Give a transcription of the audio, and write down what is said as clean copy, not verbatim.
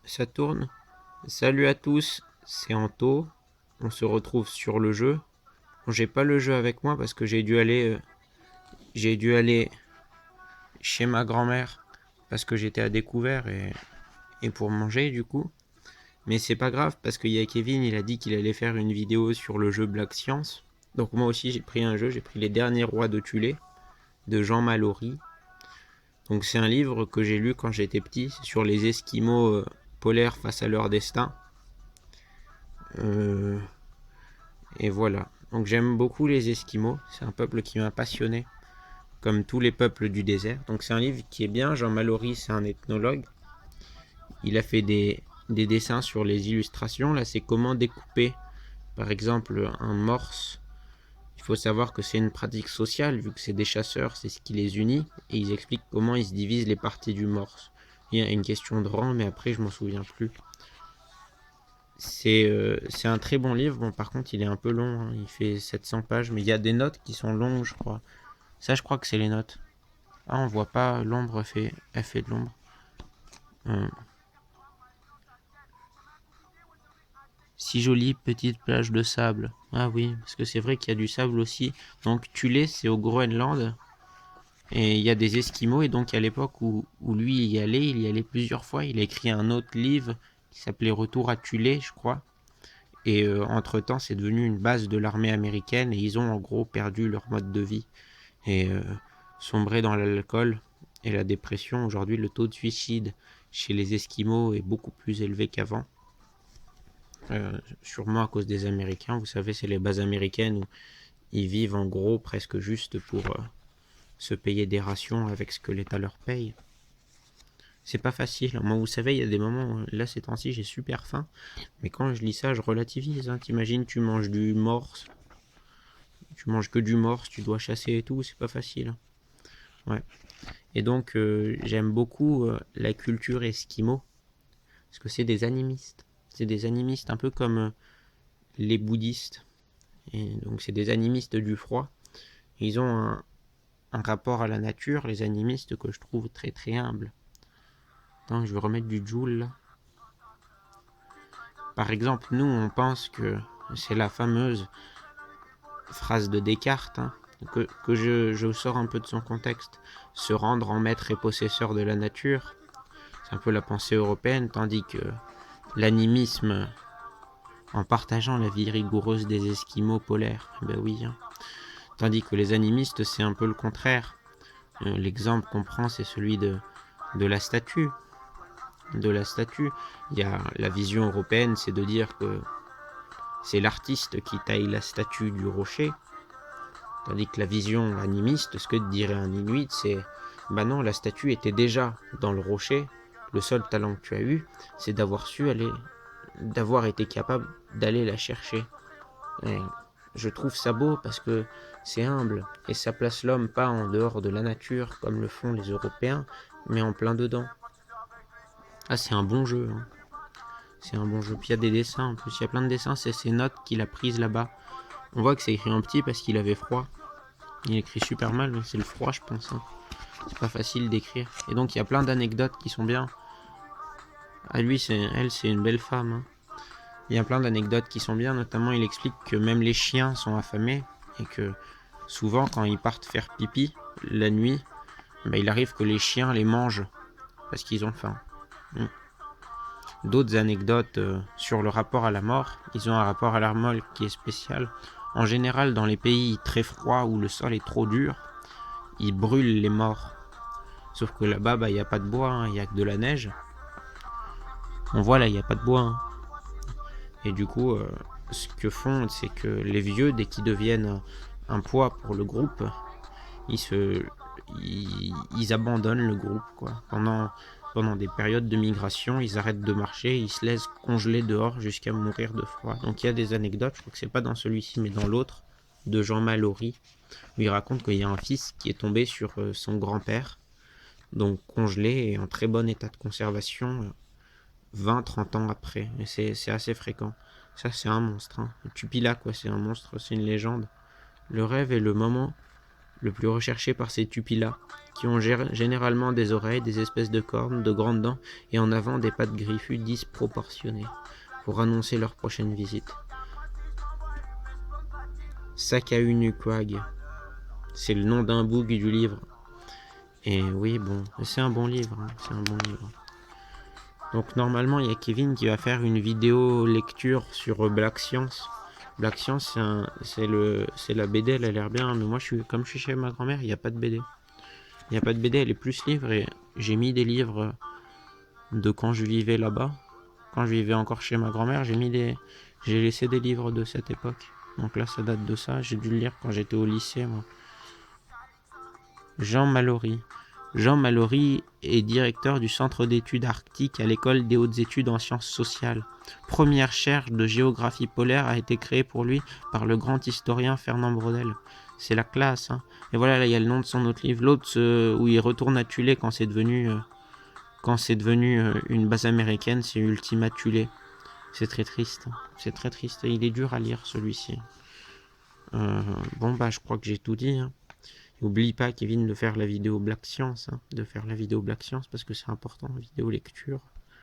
Ça tourne. Salut à tous, c'est Anto. On se retrouve sur le jeu. Bon, j'ai pas le jeu avec moi parce que j'ai dû aller chez ma grand-mère parce que j'étais à découvert et pour manger du coup. Mais c'est pas grave parce qu'il y a Kevin, il a dit qu'il allait faire une vidéo sur le jeu Black Science. Donc moi aussi j'ai pris un jeu, j'ai pris Les Derniers Rois de Tulé de Jean Mallory. Donc c'est un livre que j'ai lu quand j'étais petit sur les Esquimaux polaires face à leur destin. Euh, Et voilà. Donc j'aime beaucoup les Esquimaux. C'est un peuple qui m'a passionné, comme tous les peuples du désert. Donc c'est un livre qui est bien. Jean Mallory, c'est un ethnologue. Il a fait des dessins sur les illustrations. Là, c'est comment découper, par exemple, un morse. Il faut savoir que c'est une pratique sociale, vu que c'est des chasseurs, c'est ce qui les unit. Et ils expliquent comment ils se divisent les parties du morse. Il y a une question de rang, mais après, je m'en souviens plus. C'est un très bon livre. Bon, par contre, il est un peu long, hein. Il fait 700 pages, mais il y a des notes qui sont longues, je crois. Ça, je crois que c'est les notes. Ah, on voit pas l'ombre elle fait de l'ombre. Hum. Si jolie petite plage de sable. Ah oui, parce que c'est vrai qu'il y a du sable aussi. Donc Tulé, c'est au Groenland. Et il y a des Esquimaux. Et donc à l'époque où lui il y allait plusieurs fois. Il a écrit un autre livre qui s'appelait Retour à Tulé, je crois. Et entre-temps, c'est devenu une base de l'armée américaine. Et ils ont en gros perdu leur mode de vie. Et sombré dans l'alcool et la dépression. Aujourd'hui, le taux de suicide chez les Esquimaux est beaucoup plus élevé qu'avant. Sûrement à cause des Américains. Vous savez, c'est les bases américaines où ils vivent en gros presque juste pour se payer des rations avec ce que l'État leur paye. C'est pas facile. Moi, vous savez, il y a des moments, là ces temps-ci, j'ai super faim. Mais quand je lis ça, je relativise. Hein. T'imagines, tu manges du morse, tu manges que du morse, tu dois chasser et tout, c'est pas facile. Hein. Ouais. Et donc, j'aime beaucoup la culture esquimau, parce que c'est des animistes. C'est des animistes un peu comme les bouddhistes. Et donc, c'est des animistes du froid. Ils ont un rapport à la nature, les animistes, que je trouve très très humble. Attends, je vais remettre du Joule là. Par exemple, nous, on pense que c'est la fameuse phrase de Descartes, hein, que je sors un peu de son contexte. Se rendre en maître et possesseur de la nature. C'est un peu la pensée européenne, tandis que l'animisme, en partageant la vie rigoureuse des Esquimaux polaires. Ben oui. Hein. Tandis que les animistes, c'est un peu le contraire. L'exemple qu'on prend, c'est celui de la statue. De la statue. Il y a la vision européenne, c'est de dire que c'est l'artiste qui taille la statue du rocher. Tandis que la vision animiste, ce que dirait un Inuit, c'est bah non, la statue était déjà dans le rocher. Le seul talent que tu as eu, c'est d'avoir été capable d'aller la chercher. Et je trouve ça beau parce que c'est humble et ça place l'homme pas en dehors de la nature comme le font les Européens, mais en plein dedans. Ah, c'est un bon jeu. Hein. C'est un bon jeu. Puis il y a des dessins en plus. Il y a plein de dessins. C'est ces notes qu'il a prises là-bas. On voit que c'est écrit en petit parce qu'il avait froid. Il écrit super mal, mais c'est le froid, je pense. Hein. C'est pas facile d'écrire. Et donc il y a plein d'anecdotes qui sont bien. Ah, lui, c'est une belle femme. Hein. Il y a plein d'anecdotes qui sont bien. Notamment, il explique que même les chiens sont affamés et que souvent, quand ils partent faire pipi la nuit, bah, il arrive que les chiens les mangent parce qu'ils ont faim. Mm. D'autres anecdotes sur le rapport à la mort. Ils ont un rapport à la mort qui est spécial. En général, dans les pays très froids où le sol est trop dur, ils brûlent les morts. Sauf que là-bas, il n'y a pas de bois, hein, il n'y a que de la neige. On voit là, il n'y a pas de bois. Hein. Et du coup, ce que font, c'est que les vieux, dès qu'ils deviennent un poids pour le groupe, ils se, ils abandonnent le groupe quoi. Pendant des périodes de migration, ils arrêtent de marcher, ils se laissent congeler dehors jusqu'à mourir de froid. Donc il y a des anecdotes, je crois que c'est pas dans celui-ci mais dans l'autre, de Jean Mallory, où il raconte qu'il y a un fils qui est tombé sur son grand-père, donc congelé et en très bon état de conservation 20-30 ans après. Et c'est assez fréquent. Ça c'est un monstre. Hein. Le Tupila quoi, c'est un monstre, c'est une légende. Le rêve est le moment le plus recherché par ces tupis-là. qui ont généralement des oreilles, des espèces de cornes, de grandes dents et en avant des pattes griffues disproportionnées pour annoncer leur prochaine visite. Sakahunukwag, c'est le nom d'un book du livre. Et oui, bon, c'est un bon livre, hein, c'est un bon livre. Donc normalement, il y a Kevin qui va faire une vidéo lecture sur Black Science. Black Science, c'est la BD, elle a l'air bien, mais moi, comme je suis chez ma grand-mère, il n'y a pas de BD. Il n'y a pas de BD, elle est plus livre, et j'ai mis des livres de quand je vivais là-bas. Quand je vivais encore chez ma grand-mère, j'ai laissé des livres de cette époque. Donc là, ça date de ça. J'ai dû le lire quand j'étais au lycée, moi. Jean Mallory. Jean Mallory est directeur du Centre d'études arctiques à l'École des hautes études en sciences sociales. Première chaire de géographie polaire a été créée pour lui par le grand historien Fernand Braudel. C'est la classe, hein. Et voilà, là, il y a le nom de son autre livre. L'autre, où il retourne à Tulé quand c'est devenu une base américaine, c'est Ultima Thule. C'est très triste. C'est très triste. Et il est dur à lire, celui-ci. Bon, bah, je crois que j'ai tout dit, hein. N'oublie pas, Kevin, de faire la vidéo Black Science, hein, de faire la vidéo Black Science parce que c'est important, la vidéo lecture.